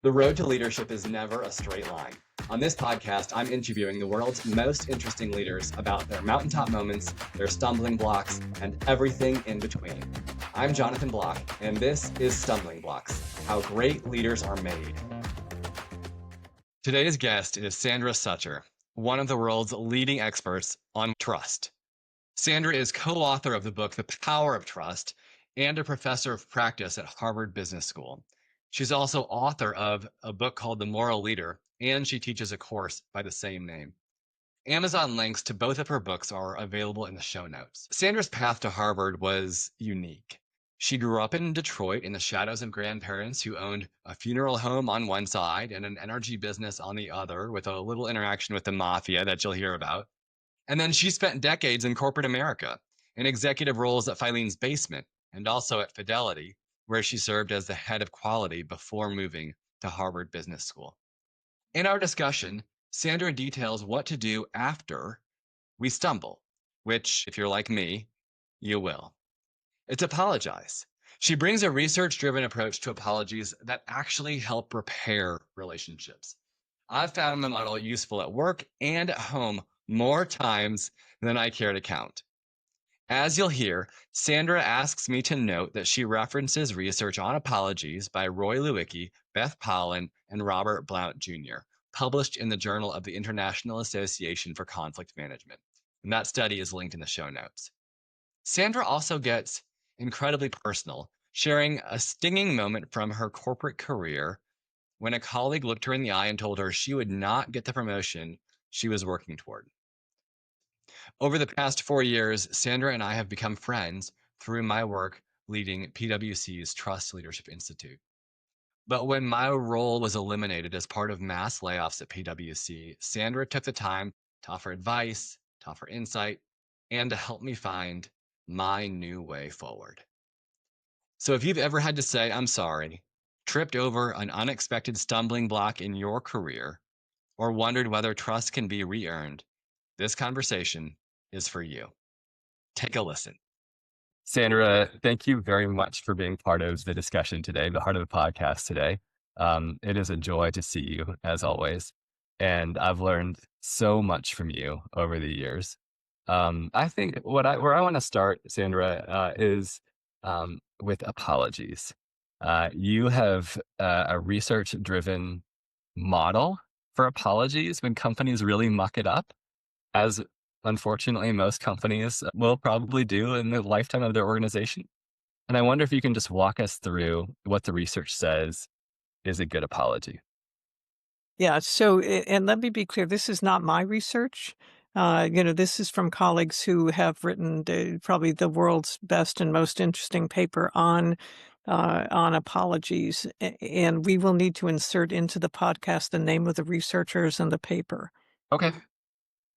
The road to leadership is never a straight line. On this podcast, I'm interviewing the world's most interesting leaders about their mountaintop moments, their stumbling blocks, and everything in between. I'm Jonathan Block, and this is Stumbling Blocks, How Great Leaders Are Made. Today's guest is Sandra Sucher, one of the world's leading experts on trust. Sandra is co-author of the book, The Power of Trust, and a professor of practice at Harvard Business School. She's also author of a book called The Moral Leader, and she teaches a course by the same name. Amazon links to both of her books are available in the show notes. Sandra's path to Harvard was unique. She grew up in Detroit in the shadows of grandparents who owned a funeral home on one side and an energy business on the other, with a little interaction with the mafia that you'll hear about. And then she spent decades in corporate America, in executive roles at Filene's Basement and also at Fidelity, where she served as the head of quality before moving to Harvard Business School. In our discussion, Sandra details what to do after we stumble, which, if you're like me, you will. It's apologize. She brings a research-driven approach to apologies that actually help repair relationships. I've found the model useful at work and at home more times than I care to count. As you'll hear, Sandra asks me to note that she references research on apologies by Roy Lewicki, Beth Pollen, and Robert Blount Jr., published in the Journal of the International Association for Conflict Management. And that study is linked in the show notes. Sandra also gets incredibly personal, sharing a stinging moment from her corporate career when a colleague looked her in the eye and told her she would not get the promotion she was working toward. Over the past 4 years, Sandra and I have become friends through my work leading PwC's Trust Leadership Institute. But when my role was eliminated as part of mass layoffs at PwC, Sandra took the time to offer advice, to offer insight, and to help me find my new way forward. So if you've ever had to say, I'm sorry, tripped over an unexpected stumbling block in your career, or wondered whether trust can be re-earned, this conversation is for you. Take a listen. Sandra, thank you very much for being part of the discussion today, the heart of the podcast today. It is a joy to see you, as always. And I've learned so much from you over the years. I think where I want to start, Sandra, is with apologies. You have a research-driven model for apologies when companies really muck it up, as unfortunately most companies will probably do in the lifetime of their organization. And I wonder if you can just walk us through what the research says is a good apology. Yeah. So, and let me be clear, this is not my research. This is from colleagues who have written probably the world's best and most interesting paper on apologies. And we will need to insert into the podcast the name of the researchers and the paper. Okay.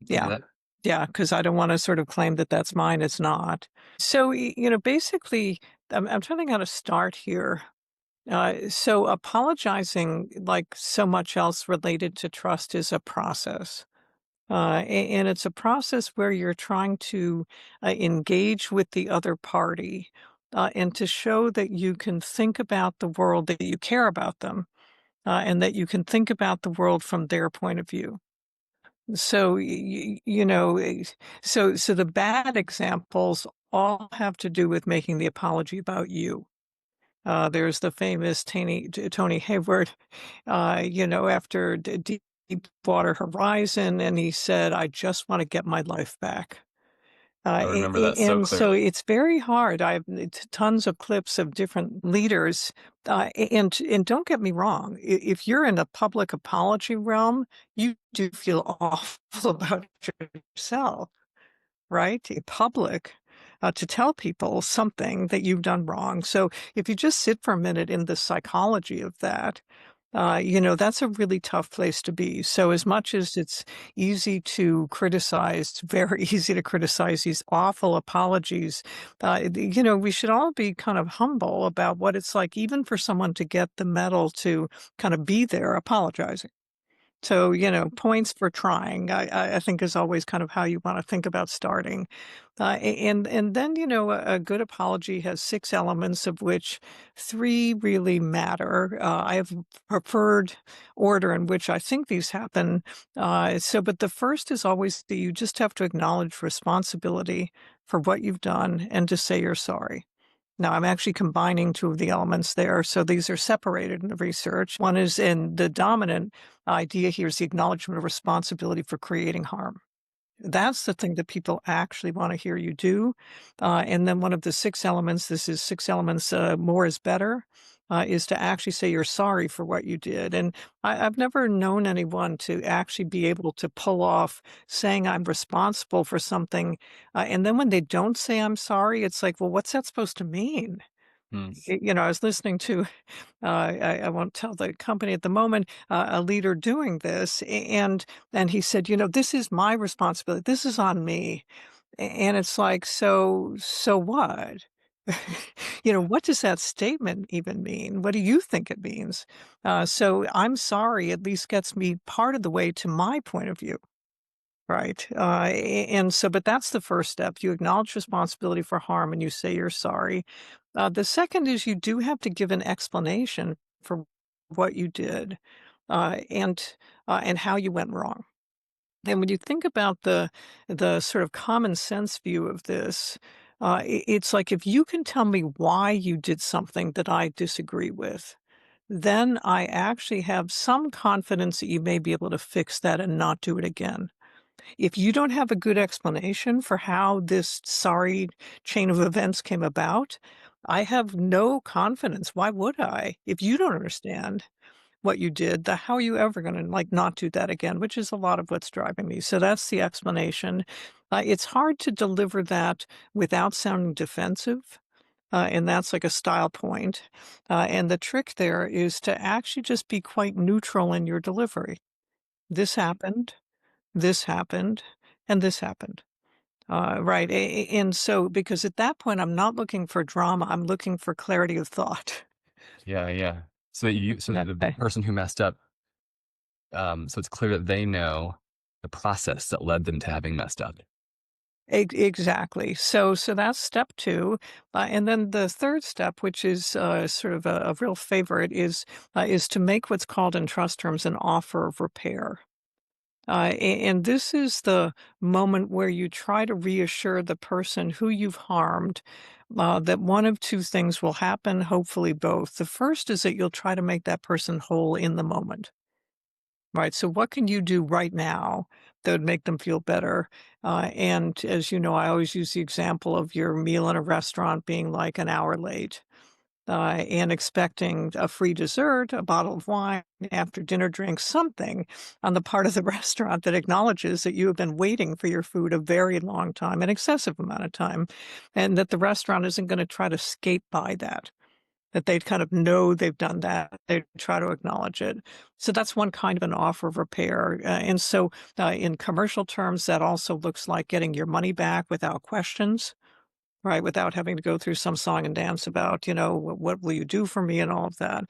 Yeah. Yeah, because I don't want to sort of claim that that's mine. It's not. So, basically, I'm trying to think how to start here. So apologizing, like so much else related to trust, is a process. And it's a process where you're trying to engage with the other party and to show that you can think about the world, that you care about them, and that you can think about the world from their point of view. So, so the bad examples all have to do with making the apology about you. There's the famous Tony Hayward, after Deepwater Horizon, and he said, "I just want to get my life back." I remember that so And so clearly. it's very hard. I have tons of clips of different leaders, and don't get me wrong, if you're in the public apology realm, you do feel awful about yourself, right? In public, to tell people something that you've done wrong. So if you just sit for a minute in the psychology of that, that's a really tough place to be. So as much as it's easy to criticize, very easy to criticize these awful apologies, we should all be kind of humble about what it's like, even for someone to get the medal to kind of be there apologizing. So, points for trying, I think is always kind of how you wanna think about starting. And then, a good apology has 6 elements of which 3 really matter. I have preferred order in which I think these happen. But the first is always that you just have to acknowledge responsibility for what you've done and to say you're sorry. Now, I'm actually combining 2 of the elements there, so these are separated in the research. One is in the dominant idea here is the acknowledgement of responsibility for creating harm. That's the thing that people actually wanna hear you do. And then one of the 6 elements, this is 6 elements, more is better, is to actually say you're sorry for what you did. And I've never known anyone to actually be able to pull off saying I'm responsible for something, and then when they don't say I'm sorry, it's like, well, what's that supposed to mean? Mm. I was listening to I won't tell the company at the moment, a leader doing this, and he said, "This is my responsibility. This is on me." And it's like, so what? What does that statement even mean? What do you think it means? So I'm sorry at least gets me part of the way to my point of view. Right. But that's the first step. You acknowledge responsibility for harm and you say you're sorry. The second is you do have to give an explanation for what you did, and how you went wrong. And when you think about the sort of common sense view of this, it's like if you can tell me why you did something that I disagree with, then I actually have some confidence that you may be able to fix that and not do it again. If you don't have a good explanation for how this sorry chain of events came about, I have no confidence. Why would I? If you don't understand what you did, how are you ever gonna, like, not do that again, which is a lot of what's driving me. So that's the explanation. It's hard to deliver that without sounding defensive, and that's like a style point. And the trick there is to actually just be quite neutral in your delivery. This happened, this happened, and this happened. Right, and so because at that point, I'm not looking for drama, I'm looking for clarity of thought. Yeah, yeah. So that the Okay. person who messed up, so it's clear that they know the process that led them to having messed up. Exactly. So that's step 2, and then the 3rd step, which is, sort of a real favorite, is to make what's called in trust terms an offer of repair. And this is the moment where you try to reassure the person who you've harmed, that one of 2 things will happen, hopefully both. The first is that you'll try to make that person whole in the moment, right? So what can you do right now that would make them feel better? And as you know, I always use the example of your meal in a restaurant being like an hour late, and expecting a free dessert, a bottle of wine, after dinner drink, something on the part of the restaurant that acknowledges that you have been waiting for your food a very long time, an excessive amount of time, and that the restaurant isn't going to try to skate by that. That they kind of know they've done that. They try to acknowledge it. So that's one kind of an offer of repair. In commercial terms, that also looks like getting your money back without questions. Right, without having to go through some song and dance about, what will you do for me and all of that.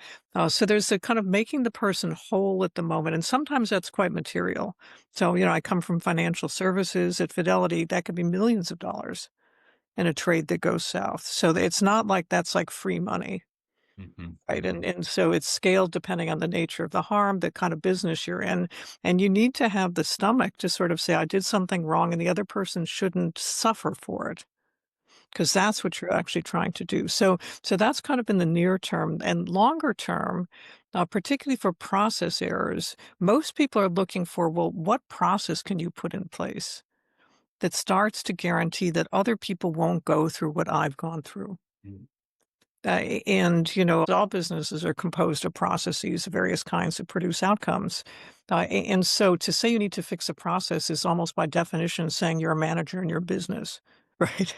So there's a kind of making the person whole at the moment, and sometimes that's quite material. So, I come from financial services at Fidelity, that could be millions of dollars in a trade that goes south. So it's not like that's like free money, Mhm, right? And mhm. and so it's scaled depending on the nature of the harm, the kind of business you're in, and you need to have the stomach to sort of say, I did something wrong, and the other person shouldn't suffer for it. 'Cause that's what you're actually trying to do. So that's kind of in the near term and longer term, particularly for process errors, most people are looking for, well, what process can you put in place that starts to guarantee that other people won't go through what I've gone through? Mm, All businesses are composed of processes of various kinds that produce outcomes. And so to say you need to fix a process is almost by definition saying you're a manager in your business, right?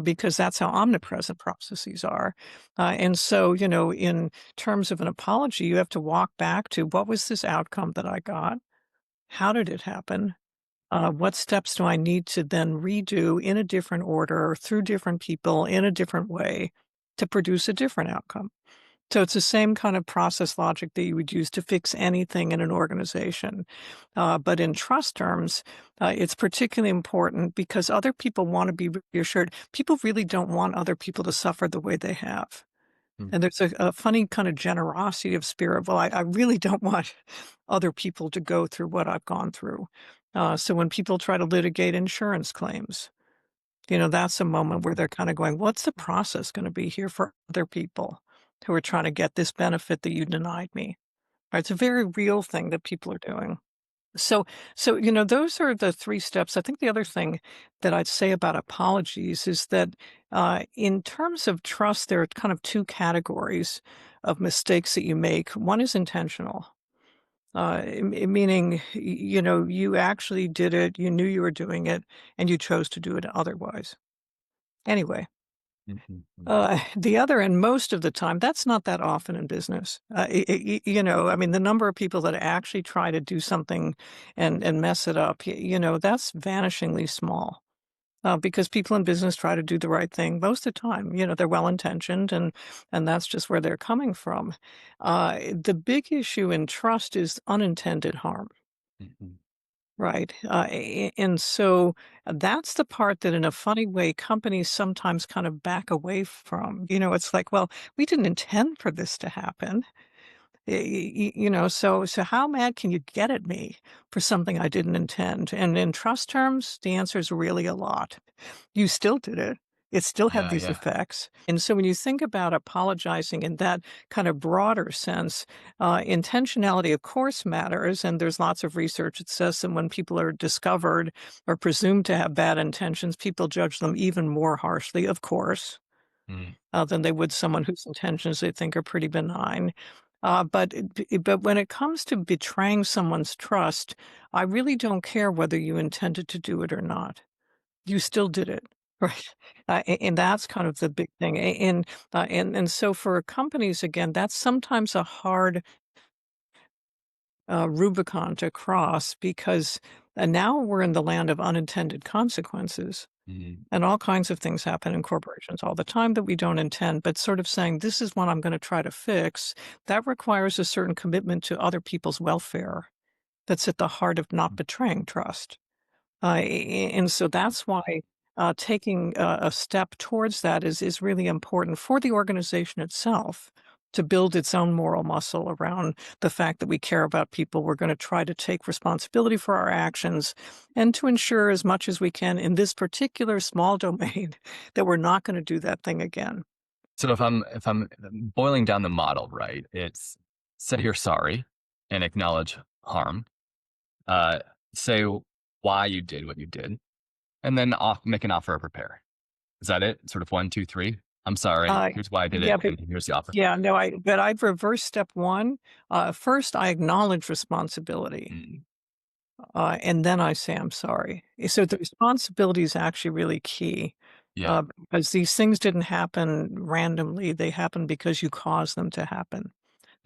Because that's how omnipresent processes are. In terms of an apology, you have to walk back to what was this outcome that I got? How did it happen? What steps do I need to then redo in a different order, through different people, in a different way to produce a different outcome? So it's the same kind of process logic that you would use to fix anything in an organization. But in trust terms, it's particularly important because other people want to be reassured. People really don't want other people to suffer the way they have. Mm, And there's a funny kind of generosity of spirit. Well, I really don't want other people to go through what I've gone through. So when people try to litigate insurance claims, that's a moment where mhm, they're kind of going, what's the process going to be here for other people who are trying to get this benefit that you denied me? Right? It's a very real thing that people are doing. So, those are the three steps. I think the other thing that I'd say about apologies is that in terms of trust, there are kind of two categories of mistakes that you make. One is intentional. Meaning, you actually did it, you knew you were doing it, and you chose to do it otherwise. Anyway, mhm, mhm, the other, and most of the time, that's not that often in business. I mean, the number of people that actually try to do something and mess it up, that's vanishingly small. Because people in business try to do the right thing most of the time. They're well intentioned, and that's just where they're coming from. The big issue in trust is unintended harm. mhm, Right. And so that's the part that, in a funny way, companies sometimes kind of back away from. It's like, well, we didn't intend for this to happen. So how mad can you get at me for something I didn't intend? And in trust terms, the answer is really a lot. You still did it. It still had yeah, these yeah. effects. And so when you think about apologizing in that kind of broader sense, intentionality, of course, matters. And there's lots of research that says that when people are discovered or presumed to have bad intentions, people judge them even more harshly, of course, Mm. than they would someone whose intentions they think are pretty benign. But when it comes to betraying someone's trust, I really don't care whether you intended to do it or not. You still did it, right? And that's kind of the big thing. And so for companies, again, that's sometimes a hard Rubicon to cross because now we're in the land of unintended consequences. Mhm. And all kinds of things happen in corporations all the time that we don't intend, but sort of saying, this is what I'm going to try to fix, that requires a certain commitment to other people's welfare that's at the heart of not betraying trust. And so that's why taking a step towards that is really important for the organization itself to build its own moral muscle around the fact that we care about people. We're going to try to take responsibility for our actions and to ensure as much as we can in this particular small domain that we're not going to do that thing again. So if I'm boiling down the model, right, it's say you're sorry and acknowledge harm, uh, say why you did what you did, and then make an offer of repair. Is that it? Sort of one, two, three. I'm sorry. Uh, Here's why I did yeah, it, but and here's the offer. yeah, no, but I'd reverse step one. First, I acknowledge responsibility. Mm, And then I say, "I'm sorry." So the responsibility is actually really key, yeah. because these things didn't happen randomly, they happened because you caused them to happen.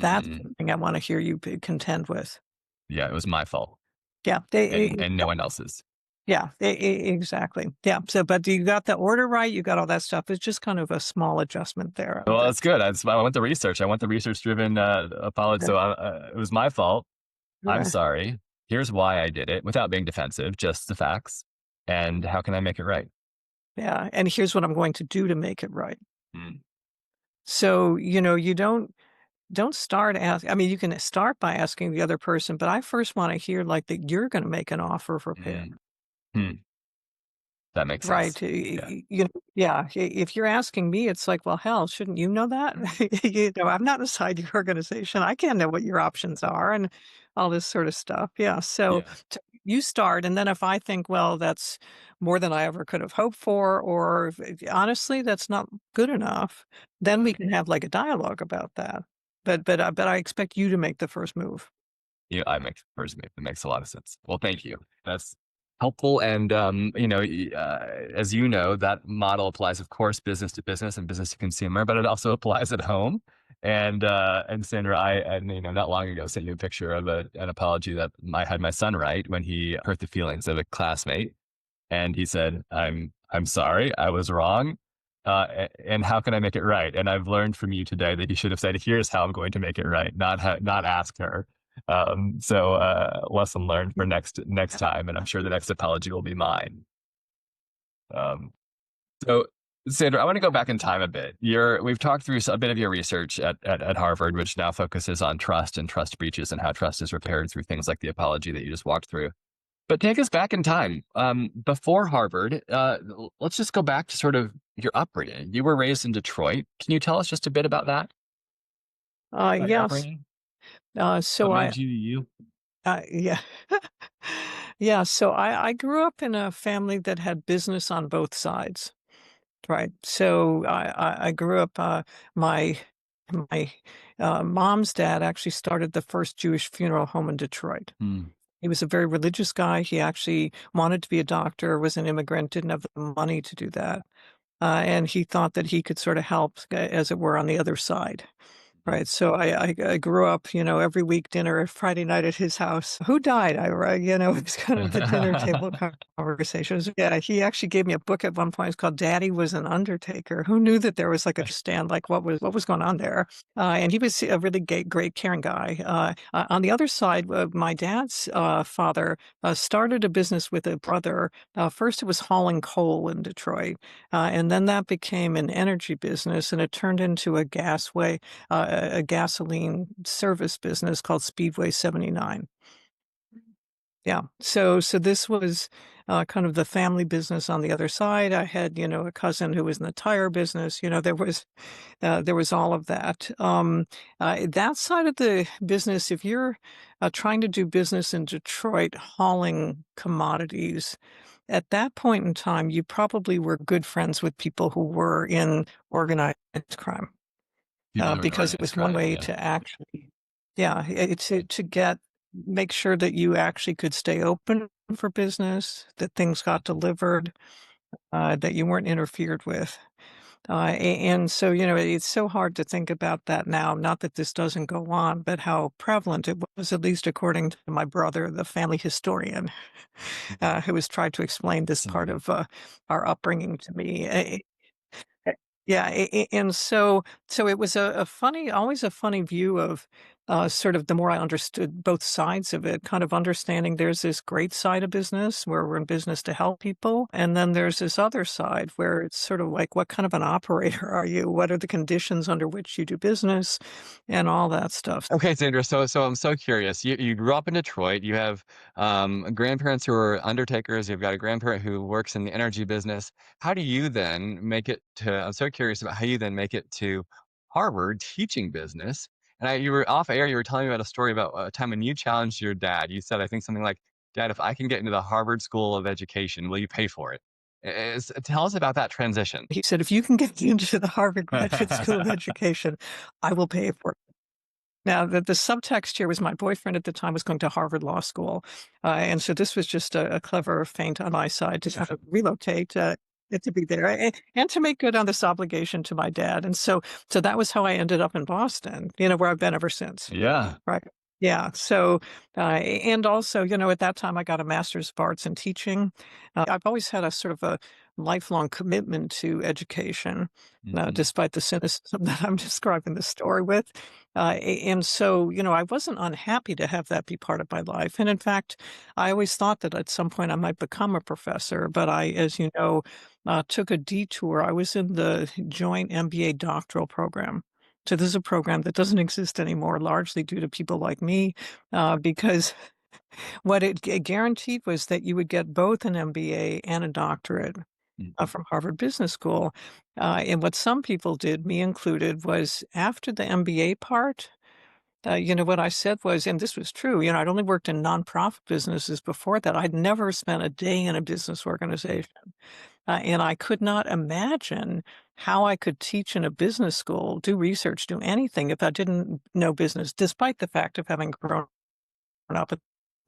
That's Mm, something I wanna hear you be contend with. yeah. It was my fault, Yeah, and no one else's. yeah, exactly. Yeah, so but you got the order right, you got all that stuff, it's just kind of a small adjustment there, Well, that that's good. I want the research. I want the research-driven apology. yeah, So it was my fault. I'm yeah, sorry. Here's why I did it without being defensive, just the facts. And how can I make it right? yeah, and here's what I'm going to do to make it right. Mm, So, you don't start ask I mean, you can start by asking the other person, but I first wanna hear, like, that you're gonna make an offer of repair. mm, hmm. That makes sense. Right, Yeah. yeah, if you're asking me, it's like, "Well, hell, shouldn't you know that?" I'm not inside your organization, I can't know what your options are and all this sort of stuff, yeah, so Yeah. t you start, and then if I think, "Well, that's more than I ever could have hoped for," or honestly, that's not good enough, then we can have, like, a dialogue about that. But I expect you to make the first move. Yeah, I make first move. It makes a lot of sense. Well, thank you. That's helpful. And, as you know, that model applies, of course, business to business and business to consumer, but it also applies at home. And Sandra, not long ago sent you a picture of an apology that I had my son write when he hurt the feelings of a classmate. And he said, I'm sorry, I was wrong. and how can I make it right? And I've learned from you today that you should have said, "Here's how I'm going to make it right," not ask her. Lesson learned for next time, and I'm sure the next apology will be mine. Um, so, Sandra, I want to go back in time a bit. We've talked through a bit of your research at Harvard, which now focuses on trust and trust breaches and how trust is repaired through things like the apology that you just walked through. But take us back in time. Before Harvard, let's just go back to sort of your upbringing. You were raised in Detroit. Can you tell us just a bit about your Yes. upbringing? What So made you you? yeah. Yeah, so I grew up in a family that had business on both sides, right? So I grew up, my my, mom's dad actually started the first Jewish funeral home in Detroit. Hmm. He was a very religious guy. He actually wanted to be a doctor, was an immigrant, didn't have the money to do that, and he thought that he could sort of help, as it were, on the other side. Right, so I grew up, every week dinner Friday night at his house. Who died? It's kind of a dinner table conversations. Yeah, he actually gave me a book at one point. It's called Daddy Was an Undertaker. Who knew that there was like a stand, like what was going on there? And he was a really great, caring guy. On the other side, my dad's father started a business with a brother. First, it was hauling coal in Detroit, and then that became an energy business, and it turned into a a gasoline service business called Speedway 79. Yeah. So this was, kind of the family business on the other side. I had, a cousin who was in the tire business. There was all of that. That side of the business, if you're, trying to do business in Detroit hauling commodities, at that point in time, you probably were good friends with people who were in organized crime. People who are in Because it organized was one crime. way Yeah. to actually, yeah, to make sure that you actually could stay open for business, that things got delivered, that you weren't interfered with. And so, it's so hard to think about that now, not that this doesn't go on, but how prevalent it was, at least according to my brother, the family historian, Mhm. who has tried to explain this part Fascinating. of our upbringing to me. Yeah, and so it was a funny, always a funny view of, sort of the more I understood both sides of it, kind of understanding there's this great side of business where we're in business to help people, and then there's this other side where it's sort of like, what kind of an operator are you? What are the conditions under which you do business, and all that stuff. Okay, Sandra. So I'm so curious. You grew up in Detroit. You have grandparents who are undertakers. You've got a grandparent who works in the energy business. How do you then make it to? I'm so curious about how you then make it to Harvard teaching business. And you were off air. You were telling me about a story about a time when you challenged your dad. You said, I think something like, "Dad, if I can get into the Harvard School of Education, will you pay for it?" Tell us about that transition. He said, "If you can get into the Harvard Graduate School of Education, I will pay for it." Now, the subtext here was my boyfriend at the time was going to Harvard Law School, and so this was just a clever feint on my side to kind of relocate, and to be there, and to make good on this obligation to my dad, and so that was how I ended up in Boston, where I've been ever since. Yeah. Right. Yeah. So, and also, at that time I got a master's of arts in teaching. I've always had a sort of a lifelong commitment to education, Hmm. despite the cynicism that I'm describing the story with. And so, I wasn't unhappy to have that be part of my life. And in fact, I always thought that at some point I might become a professor, but I, as you know, took a detour. I was in the joint MBA doctoral program. So this is a program that doesn't exist anymore, largely due to people like me, because what it guaranteed was that you would get both an MBA and a doctorate Hmm. from Harvard Business School. And what some people did, me included, was after the MBA part, what I said was, and this was true, I'd only worked in nonprofit businesses before that. I'd never spent a day in a business organization. And I could not imagine how I could teach in a business school, do research, do anything if I didn't know business, despite the fact of having grown up in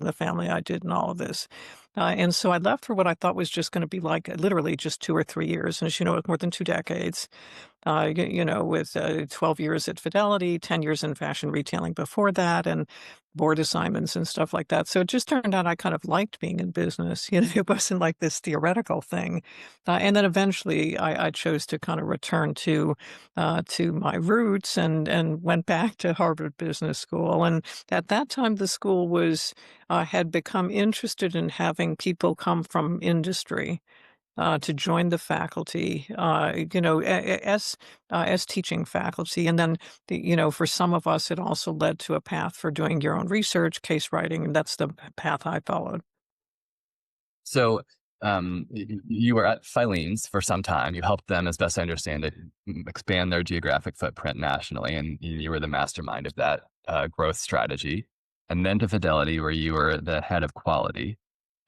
the family I did and all of this. And so I left for what I thought was just going to be like literally just 2 or 3 years. And as you know, it's more than 2 decades, with 12 years at Fidelity, 10 years in fashion retailing before that. And board assignments and stuff like that. So it just turned out I kind of liked being in business. It wasn't like this theoretical thing. And then eventually I chose to kind of return to my roots and went back to Harvard Business School. And at that time, the school was had become interested in having people come from industry to join the faculty, as teaching faculty, and then for some of us, it also led to a path for doing your own research, case writing, and that's the path I followed. So, you were at Filene's for some time. You helped them, as best I understand it, expand their geographic footprint nationally, and you were the mastermind of that growth strategy. And then to Fidelity, where you were the head of quality,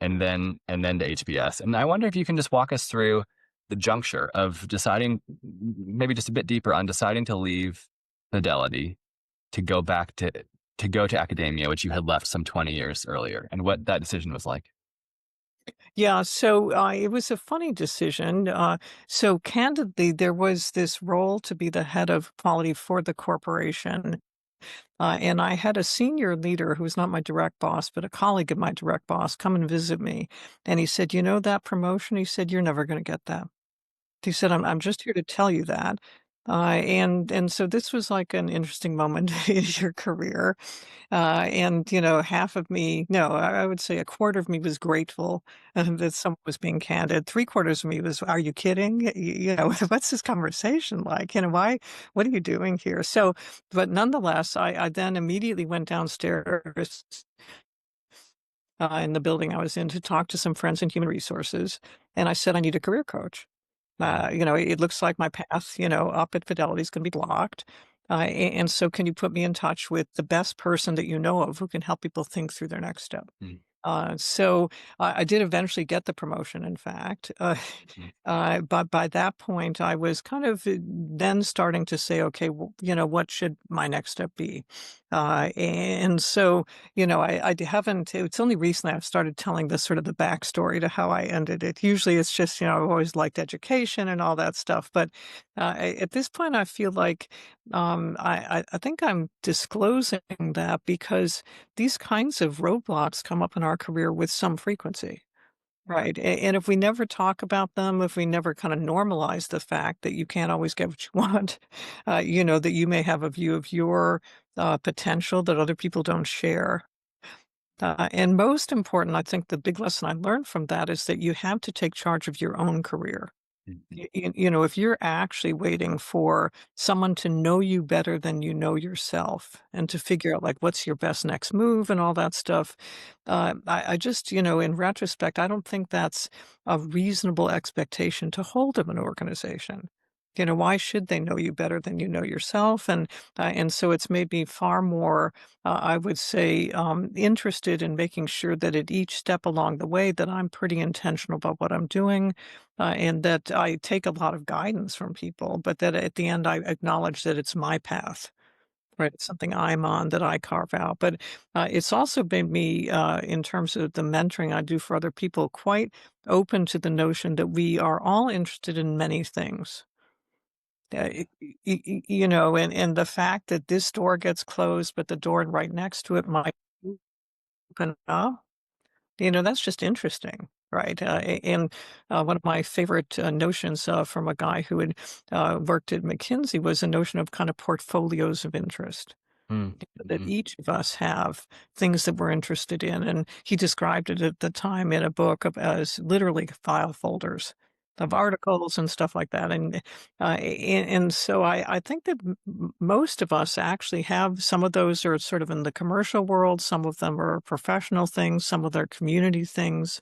and then to HBS. And I wonder if you can just walk us through the juncture of deciding, maybe just a bit deeper on deciding to leave Fidelity to go back to go to academia, which you had left some 20 years earlier, and what that decision was like. Yeah, so it was a funny decision. So candidly, there was this role to be the head of quality for the corporation. And I had a senior leader who was not my direct boss, but a colleague of my direct boss come and visit me. And he said, "You know that promotion?" He said, "You're never going to get that." He said, I'm just here to tell you that." And so this was like an interesting moment in your career. And, half of me, no, I would say a quarter of me was grateful that someone was being candid. Three-quarters of me was, are you kidding? What's this conversation like? What are you doing here? So, but nonetheless, I then immediately went downstairs in the building I was in to talk to some friends in human resources. And I said, I need a career coach. It looks like my path, up at Fidelity is going to be blocked. And so can you put me in touch with the best person that you know of who can help people think through their next step? Mm, So I did eventually get the promotion, in fact. mm, But by that point, I was kind of then starting to say, okay, well, what should my next step be? And so, haven't, it's only recently I've started telling this sort of the backstory to how I ended it. Usually it's just, I've always liked education and all that stuff. But at this point, I feel like I think I'm disclosing that because these kinds of roadblocks come up in our career with some frequency. Right. And if we never talk about them, if we never kind of normalize the fact that you can't always get what you want, that you may have a view of your potential that other people don't share. And most important, I think the big lesson I learned from that is that you have to take charge of your own career. mm, If you're actually waiting for someone to know you better than you know yourself and to figure out like what's your best next move and all that stuff, I just, in retrospect, I don't think that's a reasonable expectation to hold of an organization. Why should they know you better than you know yourself? And so it's made me far more, I would say, interested in making sure that at each step along the way that I'm pretty intentional about what I'm doing, and that I take a lot of guidance from people, but that at the end I acknowledge that it's my path, right? It's something I'm on that I carve out. But it's also made me, in terms of the mentoring I do for other people, quite open to the notion that we are all interested in many things. And the fact that this door gets closed, but the door right next to it might open up, that's just interesting, right? And one of my favorite notions from a guy who had worked at McKinsey was a notion of kind of portfolios of interest mm, that mm, each of us have things that we're interested in. And he described it at the time in a book as literally file folders of mm. articles and stuff like that. And so I think that most of us actually have some of those are sort of in the commercial world, some of them are professional things, some of their community things,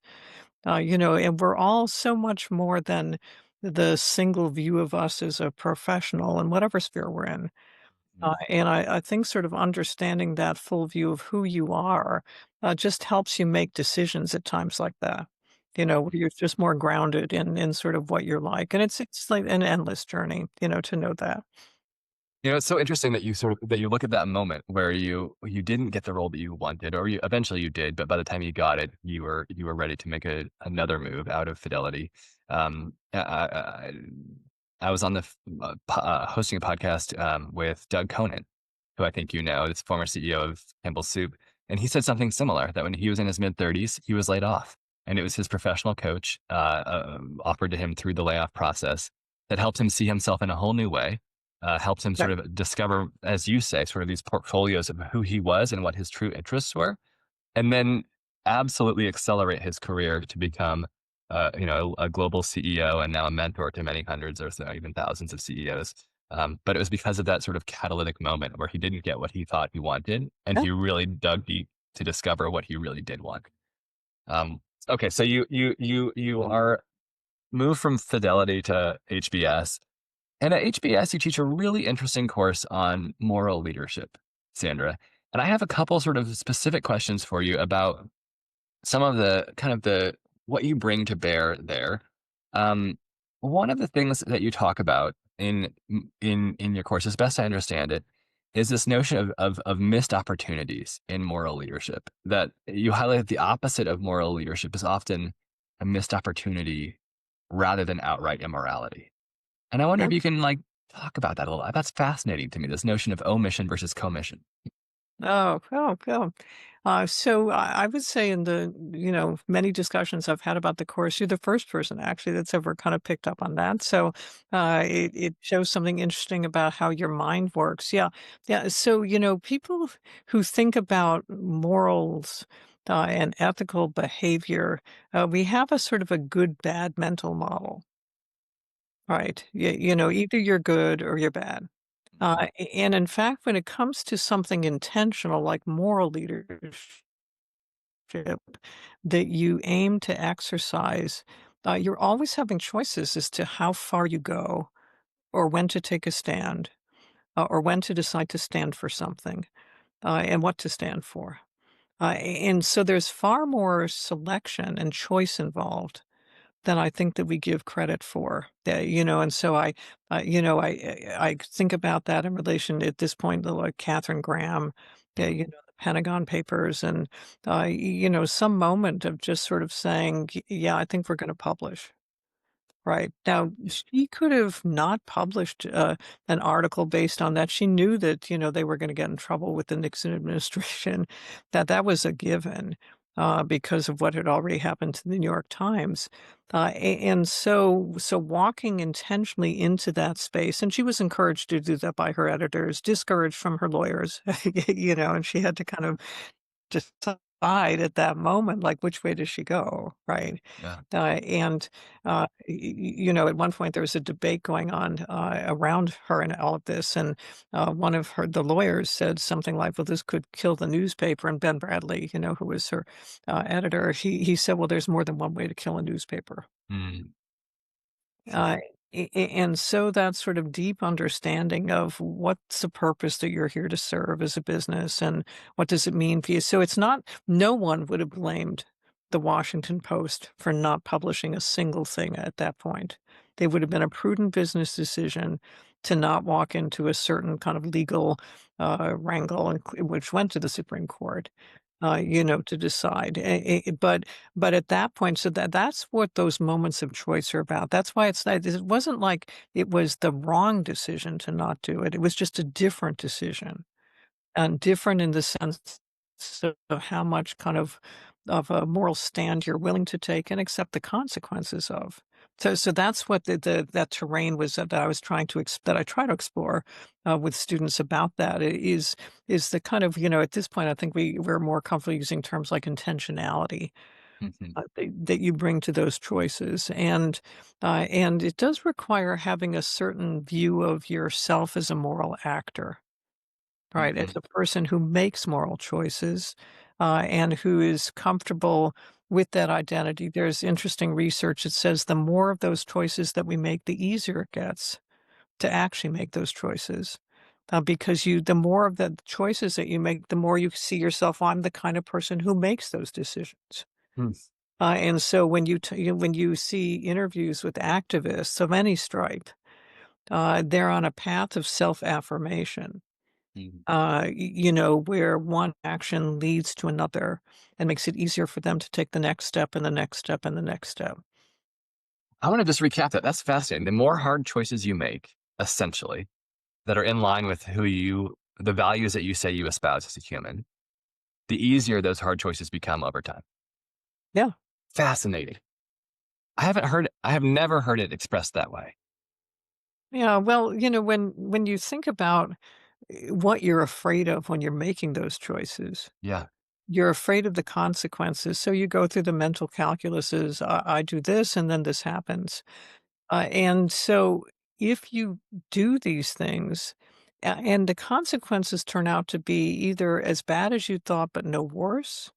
and we're all so much more than the single view of us as a professional in whatever sphere we're in. And I think sort of understanding that full view of who you are just helps you make decisions at times like that. Where you're just more grounded in sort of what you're like, and it's like an endless journey, to know that. It's so interesting that you look at that moment where you didn't get the role that you wanted, or you eventually you did, but by the time you got it, you were ready to make another move out of Fidelity. I was on hosting a podcast with Doug Conant, who I think you know, this former CEO of Campbell Soup, And he said something similar that when he was in his mid-30s, he was laid off. And it was his professional coach offered to him through the layoff process that helped him see himself in a whole new way, helped him Right. sort of discover, as you say, sort of these portfolios of who he was and what his true interests were, and then absolutely accelerate his career to become, a global CEO and now a mentor to many hundreds or so, even thousands of CEOs. But it was because of that sort of catalytic moment where he didn't get what he thought he wanted, and Yeah. he really dug deep to discover what he really did want. Um, okay, so you are moved from Fidelity to HBS, and at HBS you teach a really interesting course on moral leadership, Sandra. And I have a couple sort of specific questions for you about some of the kind of the what you bring to bear there. Um, One of the things that you talk about in your course, as best I understand it, is this notion of missed opportunities in moral leadership. That you highlight that the opposite of moral leadership is often a missed opportunity rather than outright immorality. And I wonder Yeah. if you can like talk about that a little. That's fascinating to me. This notion of omission versus commission. Oh, oh, oh. So I would say in the, many discussions I've had about the course, you're the first person actually that's ever kind of picked up on that. So it shows something interesting about how your mind works. Yeah. Yeah. So, people who think about morals and ethical behavior, we have a sort of a good bad mental model, right? Either you're good or you're bad. And in fact, when it comes to something intentional like moral leadership that you aim to exercise, you're always having choices as to how far you go or when to take a stand or when to decide to stand for something and what to stand for. And so there's far more selection and choice involved than I think that we give credit for. And so I think about that in relation at this point to like Catherine Graham, the Pentagon Papers, and some moment of just sort of saying, "Yeah, I think we're going to publish." Right. Now, she could have not published, an article based on that. She knew that, they were gonna get in trouble with the Nixon administration, that was a given, because of what had already happened to the New York Times. And so walking intentionally into that space, and she was encouraged to do that by her editors, discouraged from her lawyers, and she had to kind of decide at that moment, like, which way does she go, right? Yeah. And, at one point, there was a debate going on around her and all of this, and one of the lawyers said something like, "Well, this could kill the newspaper." And Ben Bradley, who was her editor, he said, "Well, there's more than one way to kill a newspaper." Mm. Uh, and so that sort of deep understanding of what's the purpose that you're here to serve as a business and what does it mean for you. So it's not, no one would have blamed the Washington Post for not publishing a single thing at that point. They would have been a prudent business decision to not walk into a certain kind of legal wrangle, which went to the Supreme Court. To decide. But at that point, so that's what those moments of choice are about. That's why it wasn't like it was the wrong decision to not do it. It was just a different decision, and different in the sense of how much kind of a moral stand you're willing to take and accept the consequences of. So that's what that terrain was that I was trying to that I try to explore with students about that is the kind of, at this point I think we're more comfortable using terms like intentionality Mhm. that you bring to those choices, and it does require having a certain view of yourself as a moral actor. Right, as Mhm. a person who makes moral choices, and who is comfortable with that identity. There's interesting research that says the more of those choices that we make, the easier it gets to actually make those choices. Because the more of the choices that you make, the more you see yourself, "I'm the kind of person who makes those decisions." Mm. And so when you see interviews with activists of any stripe, they're on a path of self-affirmation, Mhm. where one action leads to another and makes it easier for them to take the next step and the next step and the next step. I want to just recap that. That's fascinating. The more hard choices you make, essentially, that are in line with the values that you say you espouse as a human, the easier those hard choices become over time. Yeah. Fascinating. I have never heard it expressed that way. Yeah, well, when you think about what you're afraid of when you're making those choices, Yeah. you're afraid of the consequences. So you go through the mental calculuses, I do this and then this happens. And so if you do these things and the consequences turn out to be either as bad as you thought, but no worse,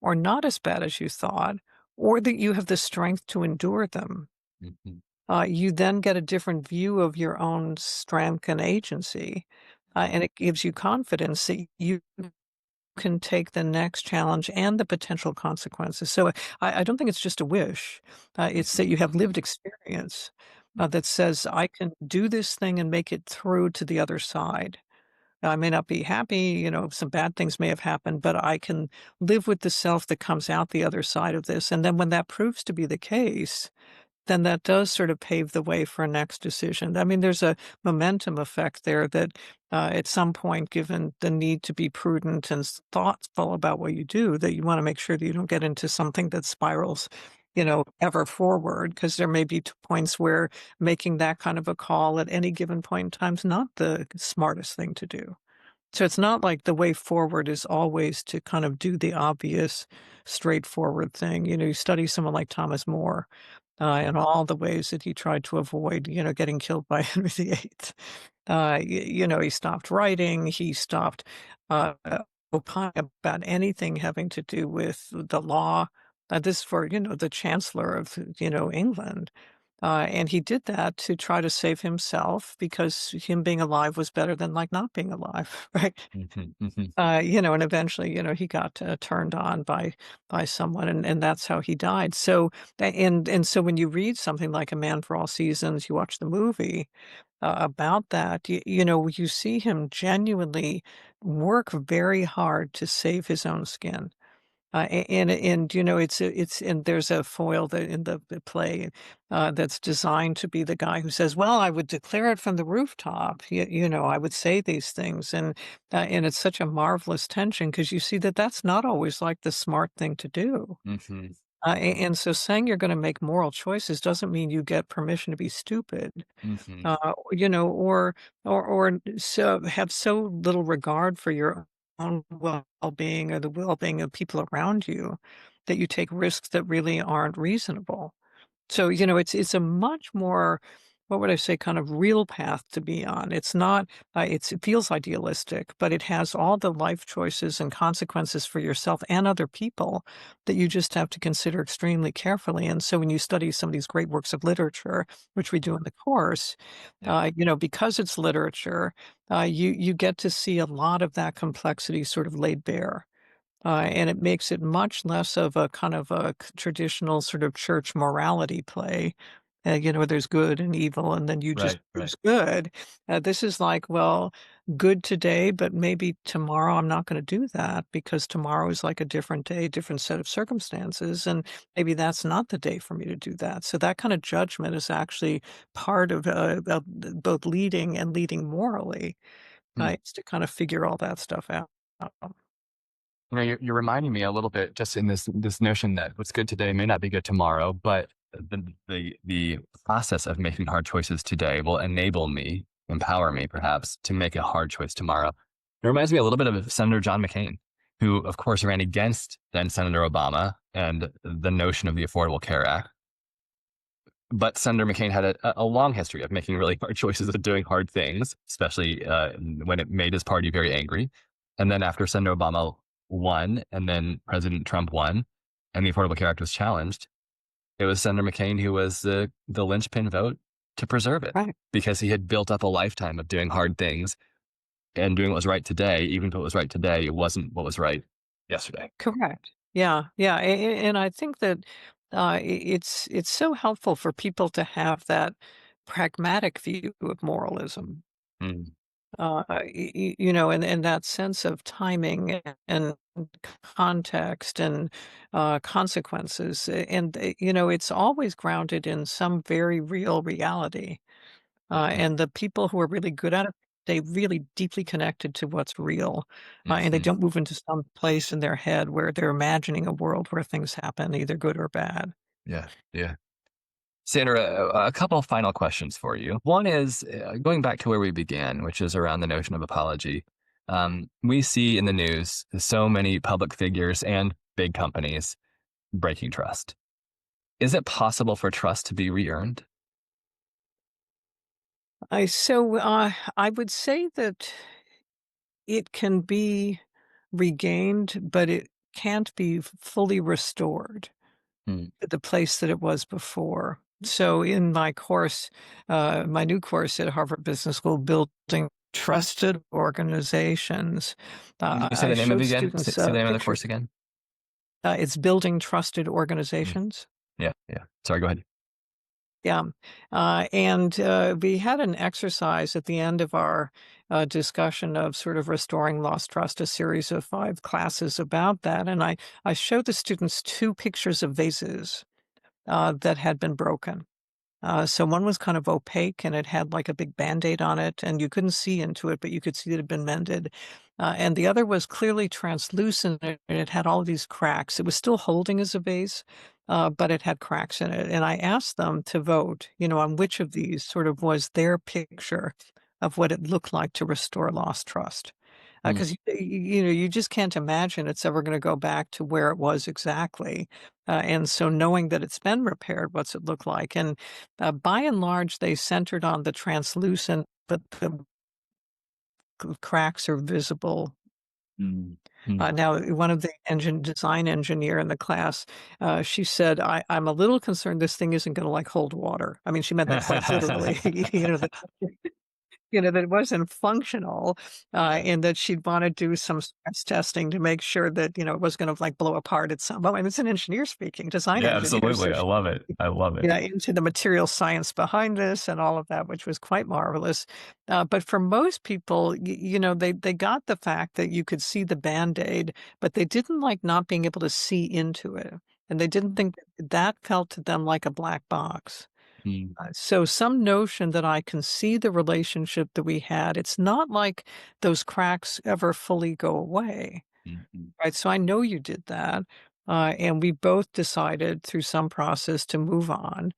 or not as bad as you thought, or that you have the strength to endure them, Mhm. you then get a different view of your own strength and agency. And it gives you confidence that you can take the next challenge and the potential consequences. So I don't think it's just a wish. It's that Mhm. you have lived experience that says, I can do this thing and make it through to the other side. I may not be happy, some bad things may have happened, but I can live with the self that comes out the other side of this. And then when that proves to be the case, then that does sort of pave the way for a next decision. I mean, there's a momentum effect there that at some point, given the need to be prudent and thoughtful about what you do, that you want to make sure that you don't get into something that spirals, ever forward, because there may be points where making that kind of a call at any given point in time is not the smartest thing to do. So it's not like the way forward is always to kind of do the obvious, straightforward thing. You study someone like Thomas More and all the ways that he tried to avoid, getting killed by Henry VIII. He stopped writing. He stopped opining about anything having to do with the law. This for, the Chancellor of, England. And he did that to try to save himself because him being alive was better than like not being alive, right? Mhm. Mhm. And eventually, he got turned on by someone, and that's how he died. So, and so when you read something like A Man for All Seasons, you watch the movie about that, you see him genuinely work very hard to save his own skin. And it's and there's a foil that in the play that's designed to be the guy who says, "Well, I would declare it from the rooftop." I would say these things, and it's such a marvelous tension because you see that that's not always like the smart thing to do. Mhm. And so saying you're going to make moral choices doesn't mean you get permission to be stupid Mhm. or so have so little regard for your own well-being or the well-being of people around you that you take risks that really aren't reasonable. So, it's a much more, what would I say, kind of real path to be on. It's not, it feels idealistic, but it has all the life choices and consequences for yourself and other people that you just have to consider extremely carefully. And so when you study some of these great works of literature, which we do in the course, Yeah. because it's literature, you get to see a lot of that complexity sort of laid bare. And it makes it much less of a kind of a traditional sort of church morality play, where there's good and evil, and then you just Right, right. choose good. This is like, well, good today, but maybe tomorrow I'm not going to do that because tomorrow is like a different day, different set of circumstances, and maybe that's not the day for me to do that. So that kind of judgment is actually part of both leading and leading morally. Hmm. It's to kind of figure all that stuff out. You're reminding me a little bit just in this notion that what's good today may not be good tomorrow, but the process of making hard choices today will enable me, empower me perhaps to make a hard choice tomorrow. It reminds me a little bit of Senator John McCain, who of course ran against then Senator Obama and the notion of the Affordable Care Act. But Senator McCain had a long history of making really hard choices and doing hard things, especially when it made his party very angry. And then after Senator Obama won, and then President Trump won, and the Affordable Care Act was challenged, it was Senator McCain who was the linchpin vote to preserve it Right. because he had built up a lifetime of doing hard things and doing what was right today. Even if it was right today, it wasn't what was right yesterday. Correct. Yeah, yeah, and I think that, it's so helpful for people to have that pragmatic view of moralism, Mm, and that sense of timing and context and, consequences, and, it's always grounded in some very real reality, mhm, and the people who are really good at it stay really deeply connected to what's real, and they Hmm. don't move into some place in their head where they're imagining a world where things happen, either good or bad. Yeah. Yeah. Sandra, a couple of final questions for you. One is going back to where we began, which is around the notion of apology. We see in the news so many public figures and big companies breaking trust. Is it possible for trust to be re-earned? I would say that it can be regained, but it can't be fully restored Mm. to the place that it was before. So in my new course at Harvard Business School, Building Trusted Organizations, You say I the name of it showed again? students Say the a name of the picture. course again? It's Building Trusted Mm. Organizations. Yeah. Yeah. Sorry, go ahead. Yeah. We had an exercise at the end of our discussion of sort of restoring lost trust, a series of 5 classes about that. And I showed the students 2 pictures of vases that had been broken. So one was kind of opaque and it had like a big Band-Aid on it, and you couldn't see into it, but you could see it had been mended. And the other was clearly translucent and it had all these cracks. It was still holding as a vase, but it had cracks in it. And I asked them to vote, on which of these sort of was their picture of what it looked like to restore lost trust. Mm. Because you just can't imagine it's ever going to go back to where it was exactly. And so knowing that it's been repaired, what's it look like? And by and large, they centered on the translucent, but the cracks are visible. Mm. Mm. Now, one of the engine design engineer in the class, she said, I'm a little concerned this thing isn't going to like hold water. I mean, she meant that quite literally, that that it wasn't functional, Yeah. and that she'd wanna do some stress testing to make sure that, it wasn't gonna, like, blow apart at some well, and it's an engineer speaking, design Yeah, engineer, absolutely. so I she love it. I love it. yeah, into the material science behind this and all of that, which was quite marvelous. But for most people, they got the fact that you could see the Band-Aid, but they didn't like not being able to see into it, and they didn't think that felt to them like a black box. Mm. So some notion that I can see the relationship that we had, it's not like those cracks ever fully go away, Mm. Mm. right? So I know you did that, and we both decided through some process to move on.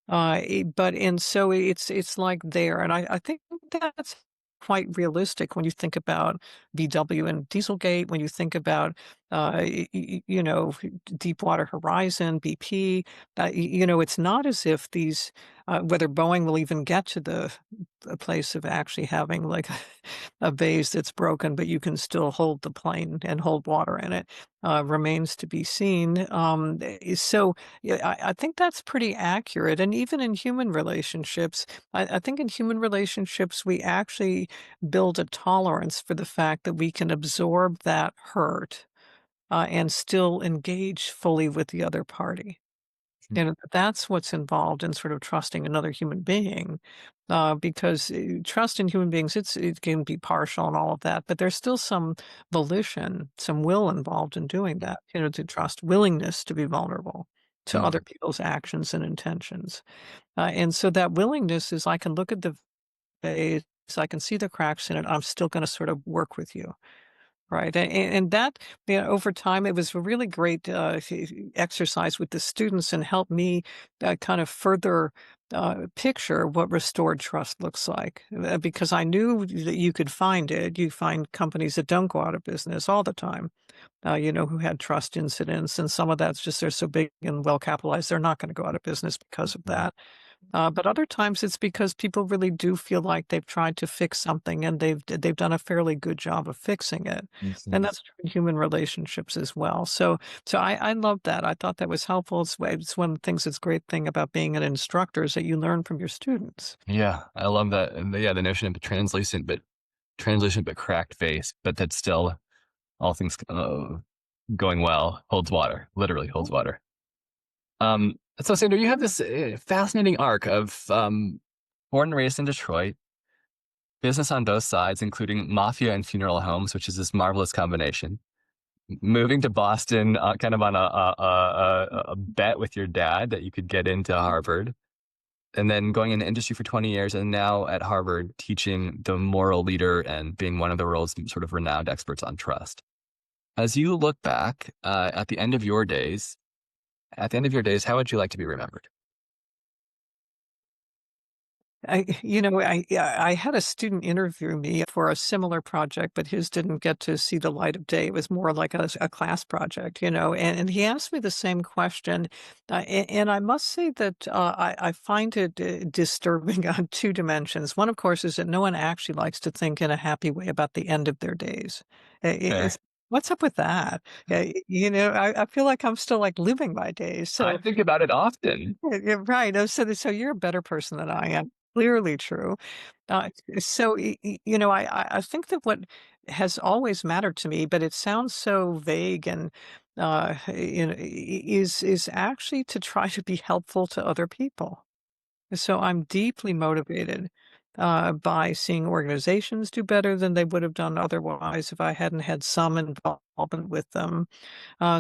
But and so it's like there, and I think that's quite realistic when you think about VW and Dieselgate, when you think about, Deepwater Horizon, BP, it's not as if these, whether Boeing will even get to the place of actually having like a vase that's broken, but you can still hold the plane and hold water in it, remains to be seen. So yeah, I think that's pretty accurate. And even in human relationships, I think in human relationships, we actually build a tolerance for the fact that we can absorb that hurt and still engage fully with the other party. And that's what's involved in sort of trusting another human being, because trust in human beings, it can be partial and all of that, but there's still some volition, some will involved in doing that. To trust, willingness to be vulnerable to other Mm. people's actions and intentions, and so that willingness is, I can look at the face, I can see the cracks in it. I'm still going to sort of work with you. Right, and that, over time, it was a really great, exercise with the students and helped me, kind of further, picture what restored trust looks like, because I knew that you could find it. You find companies that don't go out of business all the time, who had trust incidents, and some of that's just they're so big and well capitalized, they're not gonna go out of business because of Mm. that. But other times it's because people really do feel like they've tried to fix something and they've done a fairly good job of fixing it. Makes And sense. that's true in human relationships as well. So I love that. I thought that was helpful. It's one of the things that's great thing about being an instructor is that you learn from your students. Yeah, I love that. And yeah, the notion of a translucent but cracked face, but that's still all things going well holds water. Literally holds water. So Sandra, you have this fascinating arc of born and raised in Detroit, business on both sides, including mafia and funeral homes, which is this marvelous combination. Moving to Boston, kind of on a bet with your dad that you could get into Harvard, and then going into industry for 20 years, and now at Harvard teaching the moral leader and being one of the world's sort of renowned experts on trust. As you look back at the end of your days, how would you like to be remembered? I had a student interview me for a similar project, but his didn't get to see the light of day. It was more like a class project, and he asked me the same question. And I must say that I find it disturbing on two dimensions. One, of course, is that no one actually likes to think in a happy way about the end of their days. Fair. What's up with that? I feel like I'm still like living my days. I So think about it often. yeah, right. So you're a better person than I am. Clearly true. Uh, so I think that what has always mattered to me, but it sounds so vague and is actually to try to be helpful to other people. So I'm deeply motivated by seeing organizations do better than they would have done otherwise if I hadn't had some involvement with them,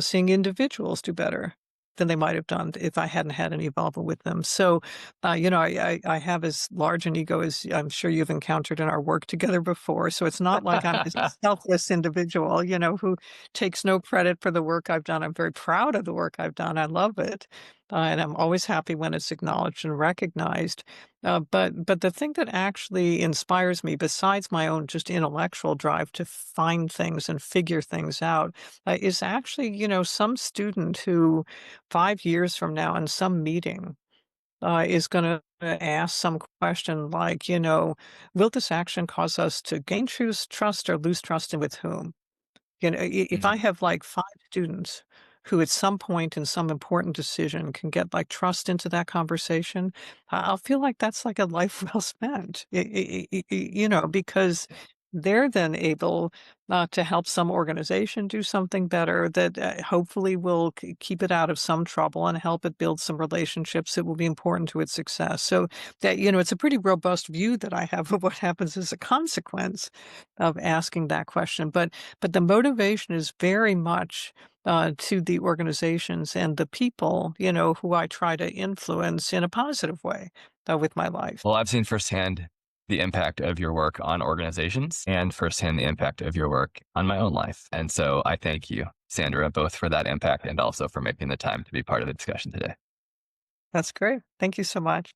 seeing individuals do better than they might have done if I hadn't had any involvement with them. So, I have as large an ego as I'm sure you've encountered in our work together before. So it's not like I'm this selfless individual, who takes no credit for the work I've done. I'm very proud of the work I've done. I love it. And I'm always happy when it's acknowledged and recognized. But the thing that actually inspires me, besides my own just intellectual drive to find things and figure things out, is actually, some student who 5 years from now in some meeting is going to ask some question like, will this action cause us to gain trust or lose trust, and with whom? If I Mhm. have like 5 students who at some point in some important decision can get like trust into that conversation, I'll feel like that's like a life well spent, because they're then able to help some organization do something better that hopefully will keep it out of some trouble and help it build some relationships that will be important to its success. So that, it's a pretty robust view that I have of what happens as a consequence of asking that question. But the motivation is very much to the organizations and the people, who I try to influence in a positive way with my life. Well, I've seen firsthand the impact of your work on organizations and firsthand the impact of your work on my own life. And so I thank you, Sandra, both for that impact and also for making the time to be part of the discussion today. That's great. Thank you so much.